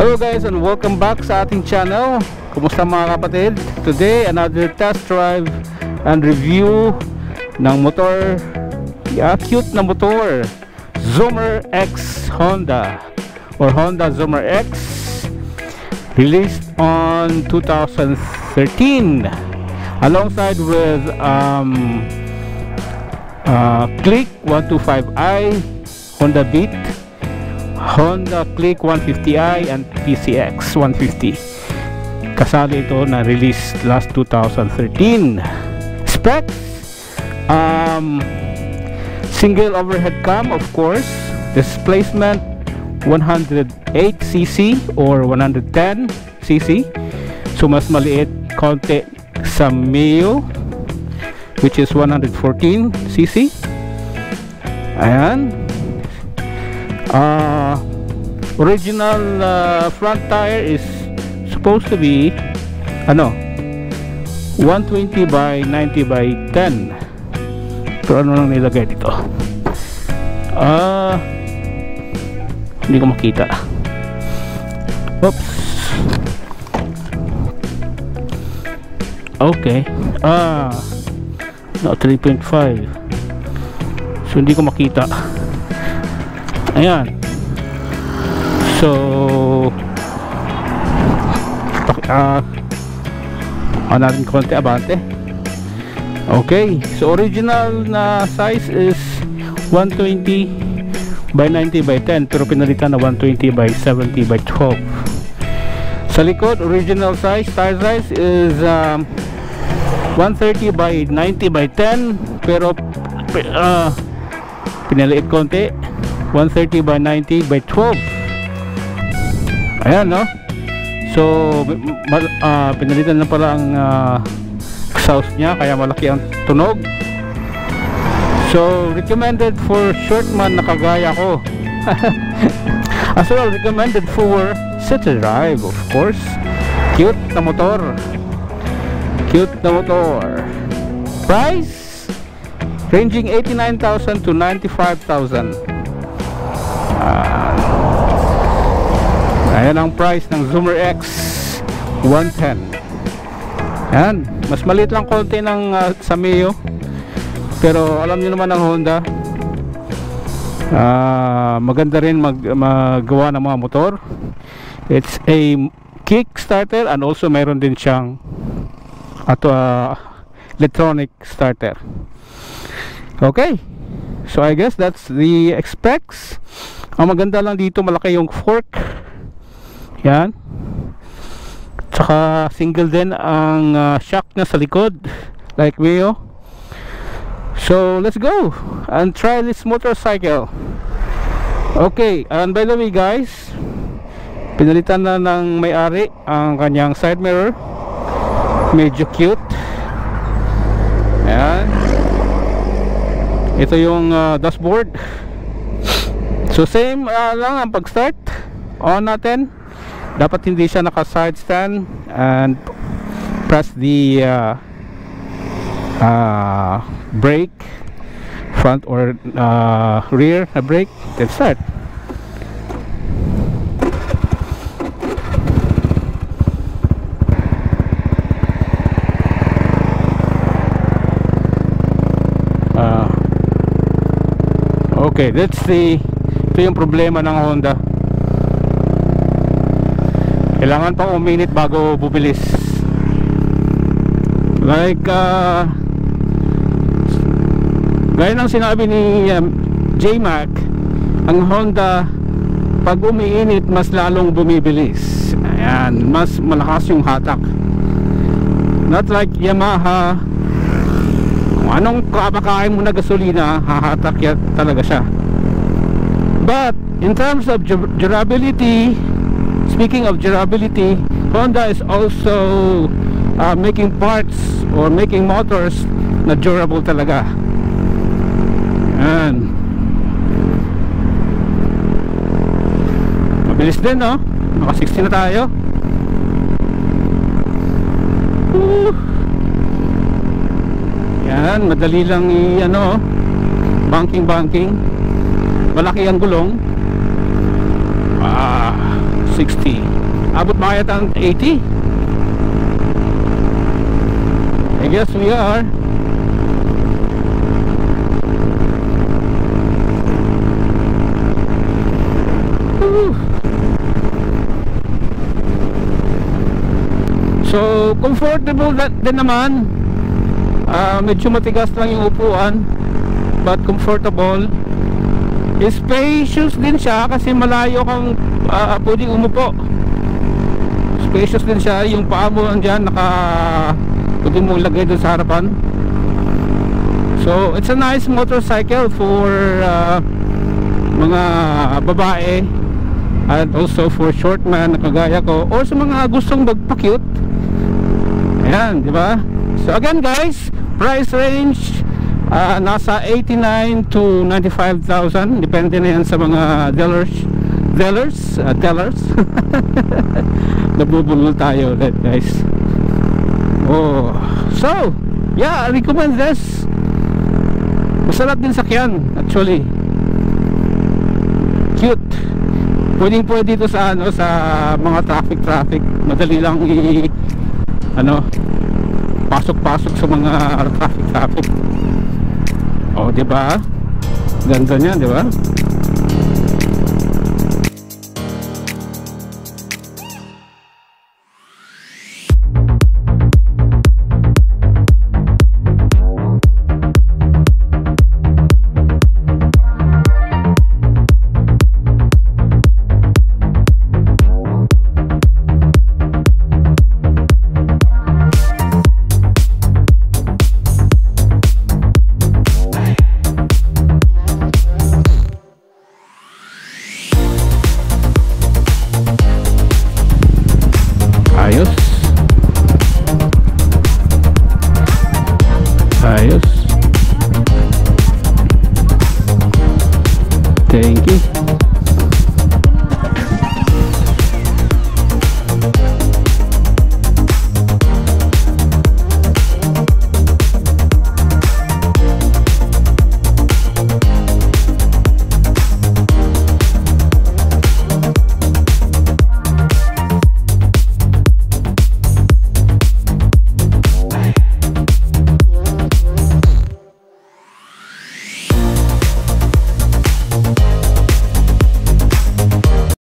Hello guys, and welcome back sa ating channel. Kumusta mga kapatid? Today, another test drive and review ng motor. Cute na motor, Zoomer X Honda, or Honda Zoomer X, released on 2013 alongside with Click 125i, Honda Beat, Honda Click 150i, and PCX 150. Kasali ito na release last 2013. Specs, single overhead cam, of course. Displacement 108cc or 110cc, so mas maliit konti sa Mio, which is 114cc. Ayan. Original front tire is supposed to be 120 by 90 by 10. Pero ano nang nilagay dito? Hindi ko makita. Oops. Okay. No, 3.5. So hindi ko makita. Ayan. So natin konti abante. Okay, so original na size is 120 by 90 by 10, pero pinalitan na 120 by 70 by 12. Sa likod, original size, tire size is 130 by 90 by 10, pero pinaliit konti, 130 by 90 by 12. Ayan, no? So pinalitan na pala ang exhaust nya, kaya malaki ang tunog. So recommended for short man na kagaya ko. As well, recommended for city drive, of course. Cute na motor. Cute na motor. Price ranging 89,000 to 95,000. Ayan ang price ng Zoomer X 110. Ayan, mas maliit lang konti ng sa Mio, pero alam niyo naman ang Honda, maganda rin magawa ng mga motor. It's a kickstarter, and also mayroon din siyang electronic starter. Okay, so I guess that's the specs. Ang maganda lang dito, malaki yung fork. Yan. Tsaka single din ang shock na sa likod, like Mio. So let's go and try this motorcycle. Okay, and by the way guys, pinalitan na ng may-ari ang kanyang side mirror. Medyo cute. Ayan. Ito yung dashboard. So same lang ang pag-start. On natin. Dapat hindi siya naka side stand, and press the brake, front or rear brake, then start. Okay, ito yung problema ng Honda. Kailangan pang uminit bago bubilis. Like gaya ng sinabi ni J-Mac, ang Honda pag umiinit mas lalong bumibilis. Ayan, mas malakas yung hatak. Not like Yamaha, kung anong kapakain mo na gasolina, hahatak yan talaga siya. But in terms of durability, speaking of durability, Honda is also making parts or making motors na durable talaga. Ayan. Mabilis din, no? Naka 60 na tayo. Yan, madali lang banking. Malaki ang gulong. 60. Abot ba kaya ng 80? I guess we are. So comfortable din naman. Medyo matigas lang yung upuan, but comfortable. Spacious din siya kasi malayo kang pwedeng umupo. Spacious din siya. Yung paa mo andyan, pwede mo lagay doon sa harapan. So it's a nice motorcycle for mga babae, and also for short man na kagaya ko, or sa mga gustong magpa-cute. Ayan, di ba? So again guys, price range nasa 89 to 95,000. Depende na yan sa mga tellers. Nabubulol tayo ulit guys. Oh, so yeah, I recommend this. Masarap din sakyan actually. Cute. Pwede dito sa sa mga traffic. Madali lang pasok sa mga traffic. Oh, di ba? Ganda niya, di ba? Ayos.